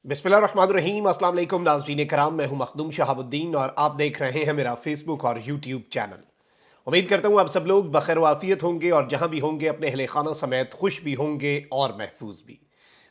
बिस्मिल्लाहिर्रहमानिर्रहीम। अस्सलाम वालेकुम नाज़रीन कराम, मैं हूं मखदूम शहाबुद्दीन और आप देख रहे हैं मेरा फेसबुक और यूट्यूब चैनल। उम्मीद करता हूं आप सब लोग बखैर वाफियत होंगे और जहां भी होंगे अपने अहले खाना समेत खुश भी होंगे और महफूज भी।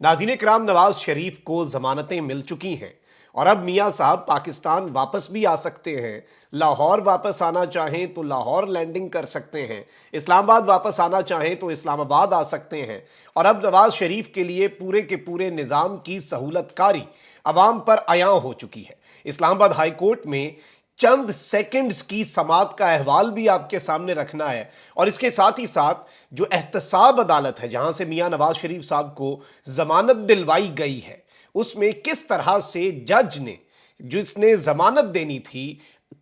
नाज़रीन कराम, नवाज शरीफ को जमानतें मिल चुकी हैं और अब मियाँ साहब पाकिस्तान वापस भी आ सकते हैं। लाहौर वापस आना चाहें तो लाहौर लैंडिंग कर सकते हैं, इस्लामाबाद वापस आना चाहें तो इस्लामाबाद आ सकते हैं। और अब नवाज शरीफ के लिए पूरे के पूरे निज़ाम की सहूलतकारी अवाम पर आया हो चुकी है। इस्लामाबाद हाई कोर्ट में चंद सेकंड्स की समाअत का अहवाल भी आपके सामने रखना है और इसके साथ ही साथ जो एहतसाब अदालत है जहां से मियां नवाज शरीफ साहब को जमानत दिलवाई गई है, उसमें किस तरह से जज ने, जिसने जमानत देनी थी,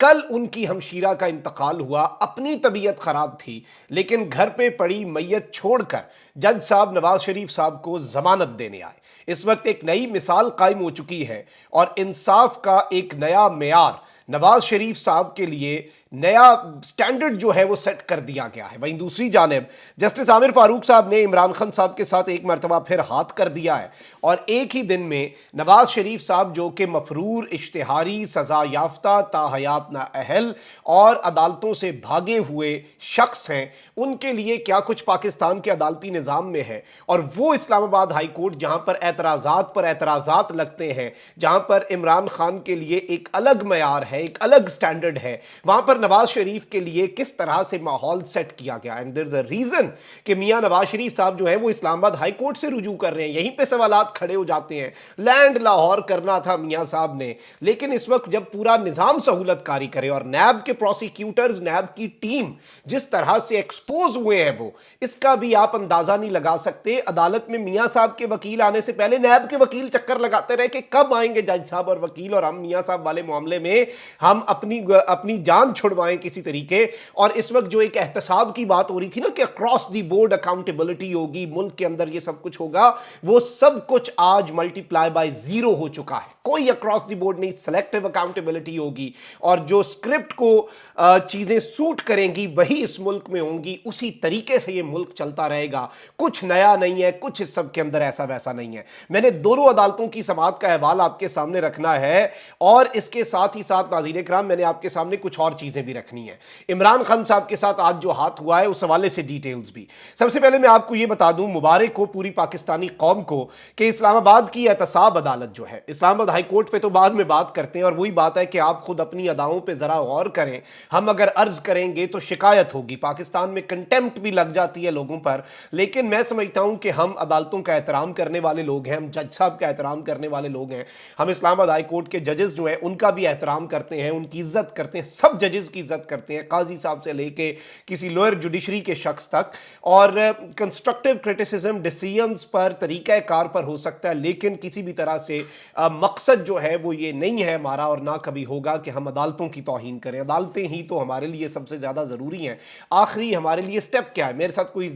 कल उनकी हमशीरा का इंतकाल हुआ, अपनी तबीयत खराब थी लेकिन घर पे पड़ी मैयत छोड़कर जज साहब नवाज शरीफ साहब को जमानत देने आए। इस वक्त एक नई मिसाल कायम हो चुकी है और इंसाफ का एक नया मेयार नवाज शरीफ साहब के लिए नया स्टैंडर्ड जो है वो सेट कर दिया गया है। वहीं दूसरी जानिब जस्टिस आमिर फारूक साहब ने इमरान खान साहब के साथ एक मरतबा फिर हाथ कर दिया है और एक ही दिन में नवाज शरीफ साहब जो कि मफरूर, इश्तिहारी, सजा याफ्ता, ताहयात नाअहल और अदालतों से भागे हुए शख्स हैं, उनके लिए क्या कुछ पाकिस्तान के अदालती निज़ाम में है। और वो इस्लामाबाद हाई कोर्ट जहां पर एतराज़ात पर एतराज़ात लगते हैं, जहां पर इमरान खान के लिए एक अलग मयार है, एक अलग स्टैंडर्ड है, वहां पर नवाज शरीफ के लिए किस तरह से माहौल सेट किया गया। And there is a reason कि मियां नवाज शरीफ साहब जो है वो इस्लामाबाद हाई कोर्ट से रुजू कर रहे हैं। यहीं पे सवालात खड़े हो जाते हैं। लैंड लाहौर करना था मियां साहब ने, लेकिन इस वक्त जब पूरा निजाम सहूलतकारी करे और नैब के प्रोसिक्यूटर्स, नैब की टीम जिस तरह से एक्सपोज हुए हैं, वो इसका भी आप अंदाजा नहीं लगा सकते। अदालत में मियां साहब के वकील आने से पहले नैब के वकील चक्कर लगाते रहे कि कब आएंगे जज साहब और वकील और हम मियां साहब वाले मामले में हम अपनी जान छुड़वाएं किसी तरीके। और इस वक्त जो एक एहतसाब की बात हो रही थी ना कि अक्रॉस दी बोर्ड अकाउंटेबिलिटी होगी, मुल्क के अंदर ये सब कुछ होगा, वो सब कुछ आज मल्टीप्लाई बाय जीरो हो चुका है। कोई अक्रॉस दी बोर्ड नहीं, सिलेक्टिव अकाउंटेबिलिटी होगी और जो स्क्रिप्ट को चीजें सूट करेंगी वही इस मुल्क में होंगी। उसी तरीके से ये मुल्क चलता रहेगा। कुछ नया नहीं है, कुछ इस सब के अंदर ऐसा वैसा नहीं है। मैंने दोनों अदालतों की समाअत का अहवाल आपके सामने रखना है और इसके साथ ही साथ नाज़रीन किराम मैंने आपके सामने कुछ और चीजें भी रखनी है। इमरान खान साहब के साथ आज जो हाथ हुआ है उस हवाले से डिटेल्स भी। सबसे पहले मैं आपको यह बता दूं, मुबारक हो पूरी पाकिस्तानी कौम को कि इस्लामाबाद की एहतसाब अदालत जो है, इस्लामाबाद हाई कोर्ट पे तो बाद में बात करते हैं और वही बात है कि आप खुद अपनी अदाओं पे जरा गौर करें। हम अगर अर्ज करेंगे तो शिकायत होगी, पाकिस्तान में कंटेम्प्ट भी लग जाती है लोगों पर। लेकिन मैं समझता हूं कि हम अदालतों का एहतराम करने वाले लोग हैं, हम जज साहब का एहतराम करने वाले लोग हैं। हम इस्लामाबाद हाई कोर्ट के जजेस जो हैं उनका भी एहतराम करते हैं, उनकी इज्जत करते हैं, सब जजेस की इज्जत करते हैं, काजी साहब से लेके किसी लोअर जुडिशरी के शख्स तक। और कंस्ट्रक्टिव क्रिटिसिज्म डिसीजंस पर, तरीका कार पर हो सकता है, लेकिन किसी भी तरह से मकसद जो है वो ये नहीं है हमारा और ना कभी होगा कि हम अदालतों की तौहीन करें। अदालतें ही तो हमारे लिए सबसे ज़्यादा ज़रूरी हैं। आखिरी हमारे लिए स्टेप क्या है? मेरे साथ कोई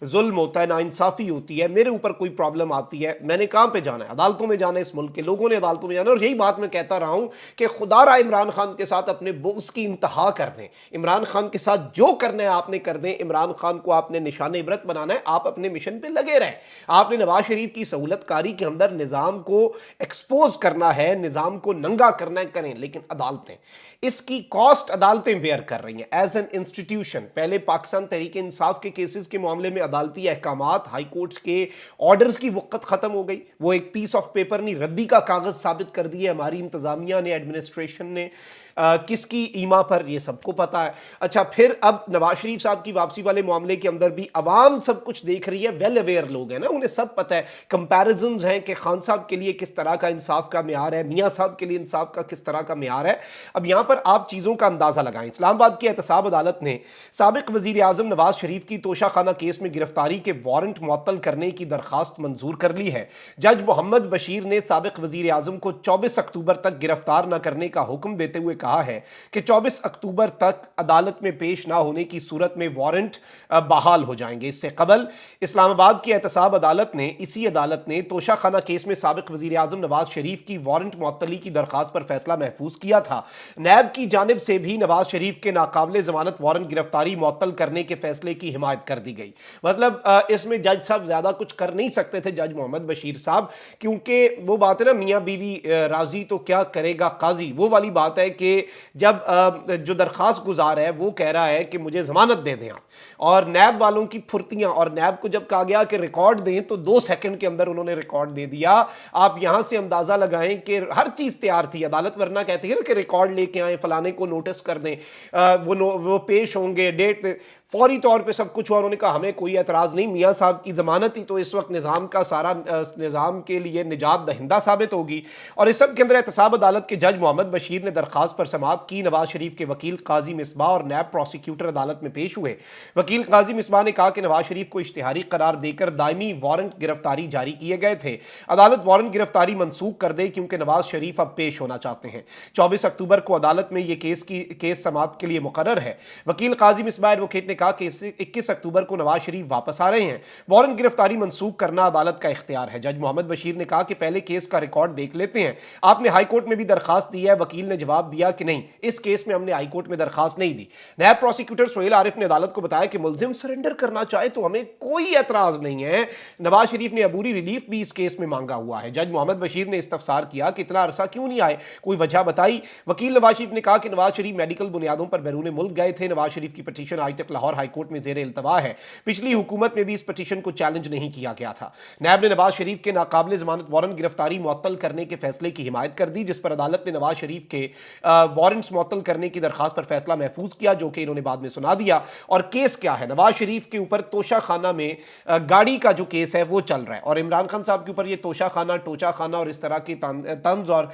जुल्म होता है, नाइंसाफ़ी होती है, मेरे ऊपर कोई प्रॉब्लम आती है, मैंने कहाँ पे जाना है? अदालतों में जाना है। इस मुल्क के लोगों ने अदालतों में जाना है और यही बात मैं कहता रहा हूँ कि खुदारा इमरान खान के साथ अपने बुग़्ज़ की इंतहा कर दें। इमरान खान के साथ जो करना है आपने कर दें। इमरान खान को आपने निशाने इबरत बनाना है, आप अपने मिशन पे लगे रहें। आपने नवाज शरीफ की सहूलतकारी के अंदर निज़ाम को एक्सपोज करना है, निज़ाम को नंगा करना है, करें। लेकिन अदालतें, इसकी कॉस्ट अदालतें बेयर कर रही हैं एज एन इंस्टीट्यूशन। पहले पाकिस्तान तहरीक इंसाफ के केसेस के मामले में अदालती अहकामात, हाई कोर्ट्स के ऑर्डर्स की वक़्त खत्म हो गई। वो एक पीस ऑफ पेपर नहीं, रद्दी का कागज साबित कर दिए हमारी इंतजामिया ने, एडमिनिस्ट्रेशन ने। किसकी ईमा पर, ये सबको पता है। अच्छा, फिर अब नवाज शरीफ साहब की वापसी वाले मामले के अंदर भी अवाम सब कुछ देख रही है, वेल अवेयर लोग हैं ना, उन्हें सब पता है। कंपैरिजन्स हैं कि खान साहब के लिए किस तरह का इंसाफ का म्यार है, मियाँ साहब के लिए इंसाफ का किस तरह का म्यार है। अब यहाँ पर आप चीज़ों का अंदाज़ा लगाएं। इस्लामाबाद की एहतसाब अदालत ने साबिक वज़ीर आज़म नवाज शरीफ की तोशाखाना केस में गिरफ्तारी के वारंट मुअत्तल करने की दरखास्त मंजूर कर ली है। जज मोहम्मद बशीर ने साबिक वज़ीर आज़म को 24 अक्टूबर तक गिरफ्तार न करने का हुक्म देते हुए कहा है कि 24 अक्टूबर तक अदालत में पेश ना होने की सूरत में वारंट बहाल हो जाएंगे। इससे कबल इस्लामाबाद की एहतसाब अदालत ने तोशा खाना केस में साबिक वजीर आजम नवाज शरीफ की वारंट मुअत्तली की दरखास्त पर फैसला महफूज किया था। नैब की जानिब से भी नवाज शरीफ के नाकाबिले जमानत वारंट गिरफ्तारी मुअत्तल करने के फैसले की हिमायत कर दी गई। मतलब इसमें जज साहब ज्यादा कुछ कर नहीं सकते थे, जज मोहम्मद बशीर साहब, क्योंकि वो बात है ना, मियां बीवी राजी तो क्या करेगा काजी, वो वाली बात है कि जब जो दरखास्त गुजार है वो कह रहा है कि मुझे जमानत दे दें आप, और नैब वालों की फुर्तियां, और नैब को जब कहा गया कि रिकॉर्ड दें तो 2 सेकंड के अंदर उन्होंने रिकॉर्ड दे दिया। आप यहां से अंदाजा लगाएं कि हर चीज तैयार थी अदालत, वरना कहती है ना कि रिकॉर्ड लेके आए, फलाने को नोटिस कर दें, वो पेश होंगे, डेट, फौरी तौर पे सब कुछ हुआ। उन्होंने कहा हमें कोई एतराज नहीं, मियां साहब की जमानत ही तो इस वक्त निजाम का सारा निजाम के लिए निजात दहिंदा साबित होगी। और इस सब के अंदर एहतसाब अदालत के जज मोहम्मद बशीर ने दरखास्त पर समाअत की। नवाज शरीफ के वकील काजी मिसबाह और नैब प्रोसिक्यूटर अदालत में पेश हुए। वकील काजी मिसबाह ने कहा कि नवाज शरीफ को इश्तिहारी करार देकर दायमी वारंट गिरफ्तारी जारी किए गए थे। अदालत वारंट गिरफ्तारी मनसूख कर दे क्योंकि नवाज शरीफ अब पेश होना चाहते हैं। 24 अक्टूबर को अदालत में यह केस समाअत के लिए मुकर्रर है। वकील काजी मिसबाह एडवोकेट ने कहा कि 21 अक्टूबर को नवाज शरीफ वापस आ रहे हैं। वारंट गिरफ्तारी मनसूख करना अदालत का इख्तियार है। जज मोहम्मद बशीर ने कहा कि पहले केस का रिकॉर्ड देख लेते हैं। आपने हाईकोर्ट में भी दरखास्त दी है। वकील ने जवाब दिया कि नहीं, इस केस में हमने हाईकोर्ट में दरखास्त नहीं दी। नायब प्रोसिक्यूटर सोहेल आरिफ ने अदालत को बताया कि मुलजिम सरेंडर करना चाहे तो हमें कोई एतराज नहीं है। नवाज शरीफ ने अबूरी रिलीफ भी इस केस में मांगा हुआ है। जज मोहम्मद बशीर ने इस्तफसार किया कि इतना अरसा क्यों नहीं आए, कोई वजह बताई। वकील नवाज शरीफ ने कहा कि नवाज शरीफ मेडिकल बुनियादों पर बैरून मुल्क गए थे। नवाज शरीफ की पटिशन आज तक लाहौर हाईकोर्ट में ज़ेर इल्तवा है। पिछली हुकूमत में भी इस पटिशन को चैलेंज नहीं किया गया था। नैब ने नवाज शरीफ के नाकाबिले जमानत वारंट गिरफ्तारी मुअत्तल करने के फैसले की हिमायत कर दी, जिस पर अदालत ने नवाज शरीफ के वारंट्स मुअत्तल करने की दरखास्त पर फैसला महफूज किया, जो कि इन्होंने बाद में सुना दिया। और केस क्या है, नवाज शरीफ के ऊपर तोशा खाना में गाड़ी का जो केस है वो चल रहा है, और इमरान खान साहब के ऊपर ये तोशा खाना, टोचा खाना और इस तरह की तंज और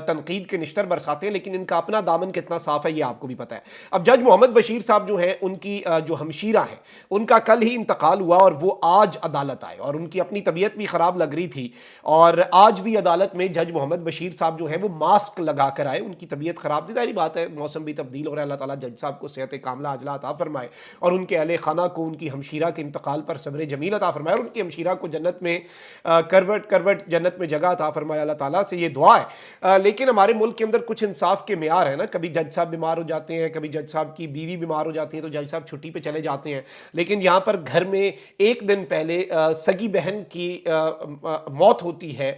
तनकीद के निश्तर बरसाते हैं, लेकिन इनका अपना दामन कितना साफ है ये आपको भी पता है। अब जज मोहम्मद बशीर साहब जो हैं, उनकी जो हमशीरा है, उनका कल ही इंतकाल हुआ और वो आज अदालत आए, और उनकी अपनी तबीयत भी खराब लग रही थी, और आज भी अदालत में जज मोहम्मद बशीर साहब जो है वो मास्क लगा कर आए। उनकी तबीयत खराब थी, जाहिर बात है, मौसम भी तब्दील हो रहा है। अल्लाह ताला जज साहब को सेहत कामला अजला अता फरमाए, और उनके अहले खाना को उनकी हमशीरा के इंतकाल पर सब्र जमील अता फरमाए, और उनकी हमशीरा को जन्नत में करवट जन्नत में जगह अता फरमाए। अल्लाह ताला से ये दुआ है। लेकिन हमारे मुल्क के अंदर कुछ इंसाफ के मेयार है ना, कभी जज साहब बीमार हो जाते हैं, कभी जज साहब की बीवी बीमार हो जाती है तो जज साहब छुट्टी पे चले जाते हैं, लेकिन यहाँ पर घर में एक दिन पहले सगी बहन की मौत होती है,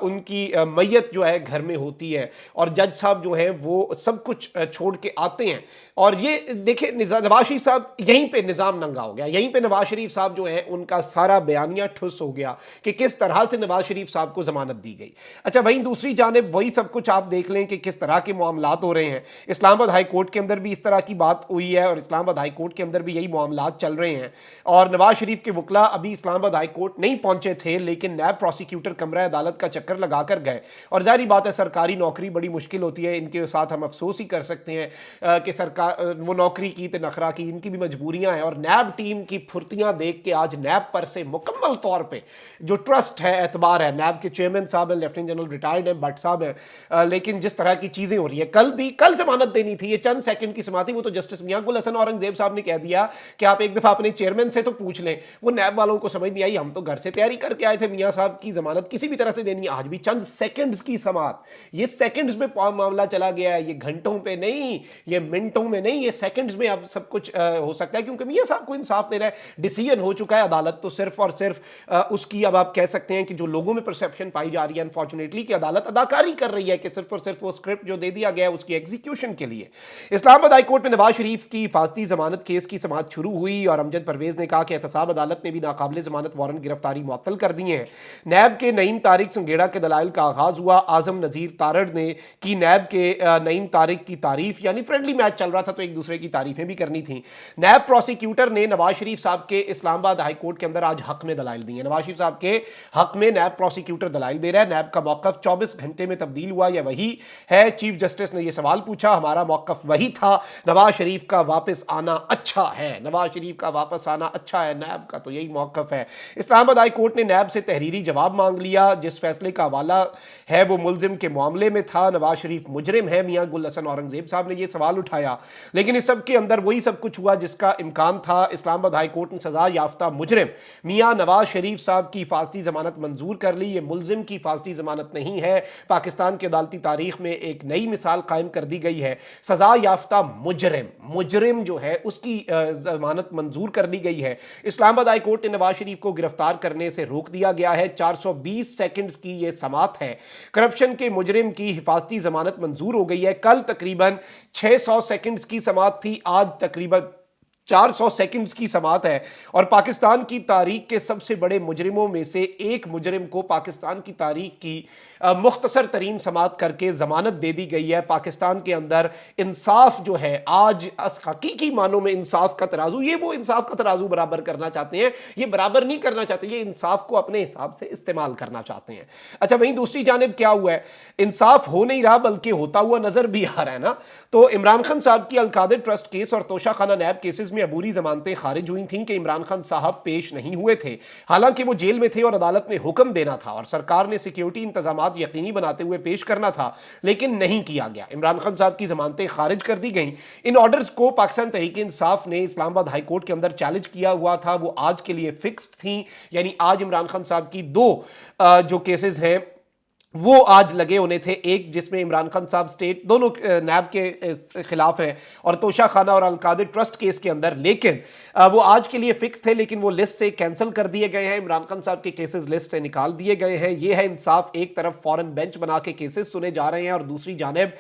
उनकी मैयत जो है घर में होती है, और जज साहब जो है वो सब कुछ छोड़ के आते हैं। और ये देखिए, नवाज शरीफ साहब यहीं पे निज़ाम नंगा हो गया, यहीं पे नवाज शरीफ साहब जो है उनका सारा बयानिया ठुस हो गया कि किस तरह से नवाज शरीफ साहब को जमानत दी गई। अच्छा, वहीं दूसरी जानिब वही सब कुछ आप देख लें कि किस तरह के मामलात हो रहे हैं। इस्लामाबाद हाई कोर्ट के अंदर भी इस तरह की बात हुई है, और इस्लामाबाद हाई कोर्ट के अंदर भी यही मामलात चल रहे हैं, और नवाज शरीफ के वकला अभी इस्लामाबाद हाई कोर्ट नहीं पहुंचे थे, लेकिन नैब प्रोसिक्यूटर कमरा अदालत का चक्कर लगाकर गए। और जाहिर बात है, सरकारी नौकरी बड़ी मुश्किल होती है, इनके साथ हम अफसोस ही कर सकते हैं कि सरकार वो नौकरी की तो नखरा की, इनकी भी मजबूरियां हैं। और नैब टीम की फुर्तियां देख के आज नैब पर से मुकम्मल तौर पे जो ट्रस्ट है, एतबार है। नैब के चेयरमैन साहब हैं, लेफ्टिनेंट जनरल रिटायर्ड हैं, भट्ट साहब हैं, लेकिन जिस तरह की चीजें हो रही है, कल जमानत देनी थी, ये चंद सेकंड की समात थी, वो तो जस्टिस मियां गुल हसन औरंगजेब साहब ने कह दिया कि आप एक दफा अपने चेयरमैन से तो पूछ लें। वो नैब वालों को समझ नहीं आई, हम तो घर से तैयारी करके आए थे, मियां साहब की जमानत किसी भी तरह से देनी है, आज भी चंद सेकंड्स की समात, ये सेकंड्स में मामला चला गया है, ये घंटों पे नहीं, ये मिनटों में नहीं, ये सेकंड्स में अब सब कुछ हो सकता है, क्योंकि मियां साहब को इंसाफ दे रहा है, डिसीजन हो चुका है। अदालत तो सिर्फ और सिर्फ उसकी, अब आप कह सकते हैं कि जो लोगों में परसेप्शन पाई जा रही है अनफॉर्चुनेटली, कि अदालत अदाकारी कर रही है कि सिर्फ और सिर्फ वो स्क्रिप्ट जो दे दिया गया है उसकी एग्जीक्यूशन के लिए। इस्लामाबाद हाई कोर्ट में नवाज शरीफ की हिफाजती जमानत केस की समाअत शुरू हुई, और अमजद परवेज ने कहा कि एहतसाब अदालत ने भी नाकाबिले जमानत वारंट गिरफ्तारी मुअत्तल कर दिए हैं। नैब के नईम तारिक संगेड़ा के दलाइल का आगाज हुआ। आजम नजीर तारड़ ने की नैब के नईम तारिक की तारीफ, यानी फ्रेंडली मैच चल रहा था तो एक दूसरे की तारीफें भी करनी थी। नैब प्रोसिक्यूटर ने नवाज शरीफ साहब के इस्लामाबाद हाई कोर्ट के अंदर आज हक में दलाइल दिए। नवाज शरीफ साहब के हक में नैब प्रोसिक्यूटर दलाइल दे रहा है। नैब का मौकफ 24 घंटे में तब्दील हुआ या वही है? चीफ जस्टिस ने यह सवाल पूछा। हमारा मौकफ वही था, नवाज शरीफ का वापस आना अच्छा है, नवाज शरीफ का वापस आना अच्छा है, नैब का तो यही मौकफ है। इस्लामाबाद हाई कोर्ट ने नैब से तहरीरी जवाब मांग लिया। जिस फैसले का हवाला है वो मुलजिम के मामले में था। नवाज शरीफ मुजरिम है, मियां गुल हसन औरंगजेब साहब ने यह सवाल उठाया, लेकिन इस सब के अंदर वही सब कुछ हुआ जिसका इम्कान था। इस्लामाबाद हाई कोर्ट ने सजा याफ्ता मुजरिम मियां नवाज शरीफ साहब की हिफाजती जमानत मंजूर कर ली। ये मुलजिम की हिफाजती जमानत नहीं है। पाकिस्तान की अदालती तारीख में एक नई मिसाल कायम कर दी गई है। सजा याफ्ता मुजरिम जो है उसकी जमानत मंजूर कर ली गई है। इस्लामाबाद हाई कोर्ट ने नवाज शरीफ को गिरफ्तार करने से रोक दिया गया है। 420 सेकंड्स की यह समात है। करप्शन के मुजरिम की हिफाजती जमानत मंजूर हो गई है। कल तकरीबन 600 सेकंड्स की समात थी, आज तकरीबन 400 सेकंड्स की समात है। और पाकिस्तान की तारीख के सबसे बड़े मुजरिमों में से एक मुजरिम को पाकिस्तान की तारीख की मुख्तसर तरीन समात करके जमानत दे दी गई है। पाकिस्तान के अंदर इंसाफ जो है आज हकीकी मानों में इंसाफ का तराजू, ये वो इंसाफ का तराजू बराबर करना चाहते हैं, ये बराबर नहीं करना चाहते, ये इंसाफ को अपने हिसाब से इस्तेमाल करना चाहते हैं। अच्छा, वहीं दूसरी जानिब क्या हुआ है, इंसाफ हो नहीं रहा बल्कि होता हुआ नजर भी आ रहा है ना। तो इमरान खान साहब की अलकादिर ट्रस्ट केस और तोशा खाना नैब केसेस में अबूरी जमानतें खारिज हुई थीं कि इमरान खान साहब पेश नहीं हुए थे। हालांकि वो जेल में थे और अदालत ने हुक्म देना था और सरकार ने सिक्योरिटी इंतजामात यकीनी बनाते हुए पेश करना था, लेकिन नहीं किया गया। इमरान खान साहब की जमानतें खारिज कर दी गईं। इन ऑर्डर्स को पाकिस्तान तहरीक इंसाफ ने इस्लामाबाद हाई कोर्ट के अंदर चैलेंज किया हुआ था। वो आज के लिए फिक्स्ड थी, यानी आज इमरान खान साहब की दो जो केसेस हैं वो आज लगे होने थे। एक जिसमें इमरान खान साहब स्टेट दोनों नैब के खिलाफ है और तोशा खाना और अलकादिर ट्रस्ट केस के अंदर, लेकिन वो आज के लिए फिक्स थे, लेकिन वो लिस्ट से कैंसिल कर दिए गए हैं। इमरान खान साहब के केसेस लिस्ट से निकाल दिए गए हैं। ये है इंसाफ। एक तरफ फॉरेन बेंच बना के केसेस सुने जा रहे हैं और दूसरी जानिब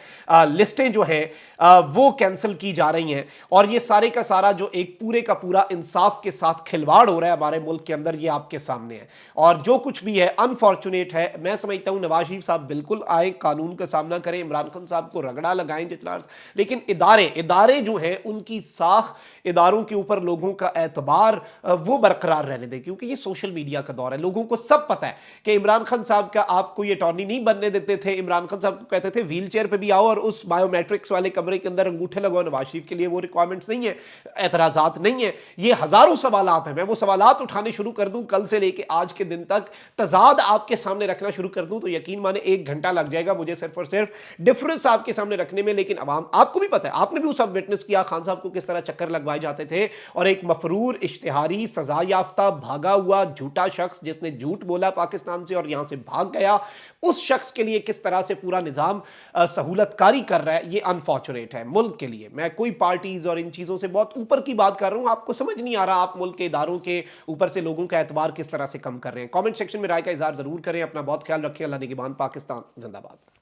लिस्टें जो हैं वो कैंसिल की जा रही हैं। और ये सारे का सारा जो एक पूरे का पूरा इंसाफ के साथ खिलवाड़ हो रहा है हमारे मुल्क के अंदर, ये आपके सामने है। और जो कुछ भी है अनफॉर्चुनेट है। मैं समझता हूं नवाज शरीफ साहब बिल्कुल आए, कानून का सामना करें, इमरान खान साहब को रगड़ा लगाएं जितना, लेकिन इदारे जो हैं उनकी साख, इदारों के ऊपर लोगों का एतबार वो बरकरार रहने दें, क्योंकि ये सोशल मीडिया का दौर है। लोगों को सब पता है कि इमरान खान साहब का आप कोई अटॉर्नी नहीं बनने देते थे। इमरान खान साहब को कहते थे व्हील चेयर पर भी आओ और उस बायोमेट्रिक्स वाले कमरे के अंदर अंगूठे लगाओ। नवाज शरीफ के लिए वो रिक्वायरमेंट्स नहीं है, एतराजात नहीं है। ये हजारों सवालात हैं। मैं वो सवालात उठाने शुरू कर दूं कल से लेके आज के दिन तक, तजाद आपके सामने रखना शुरू कर दूं तो यकीन माने 1 घंटा लग जाएगा मुझे सिर्फ और सिर्फ डिफरेंस आपके सामने रखने में। लेकिन अवाम, आपको भी पता है, आपने भी वो सब विटनेस किया, खान साहब को किस तरह चक्कर लगवाए जाते थे और एक मफरूर, इश्तिहारी, सजा याफ्ता, भागा हुआ झूठा शख्स जिसने झूठ बोला पाकिस्तान से और यहां से भाग गया, उस शख्स के लिए किस तरह से पूरा निजाम सहूलतकारी कर रहा है। ये अनफॉर्चुनेट है मुल्क के लिए। मैं कोई पार्टीज और इन चीजों से बहुत ऊपर की बात कर रहा हूं, आपको समझ नहीं आ रहा आप मुल्क के इदारों के ऊपर से लोगों का एतबार किस तरह से कम कर रहे हैं। कमेंट सेक्शन में राय का इजहार जरूर करें। अपना बहुत ख्याल रखिए। अल्लाह निगहबान। पाकिस्तान जिंदाबाद।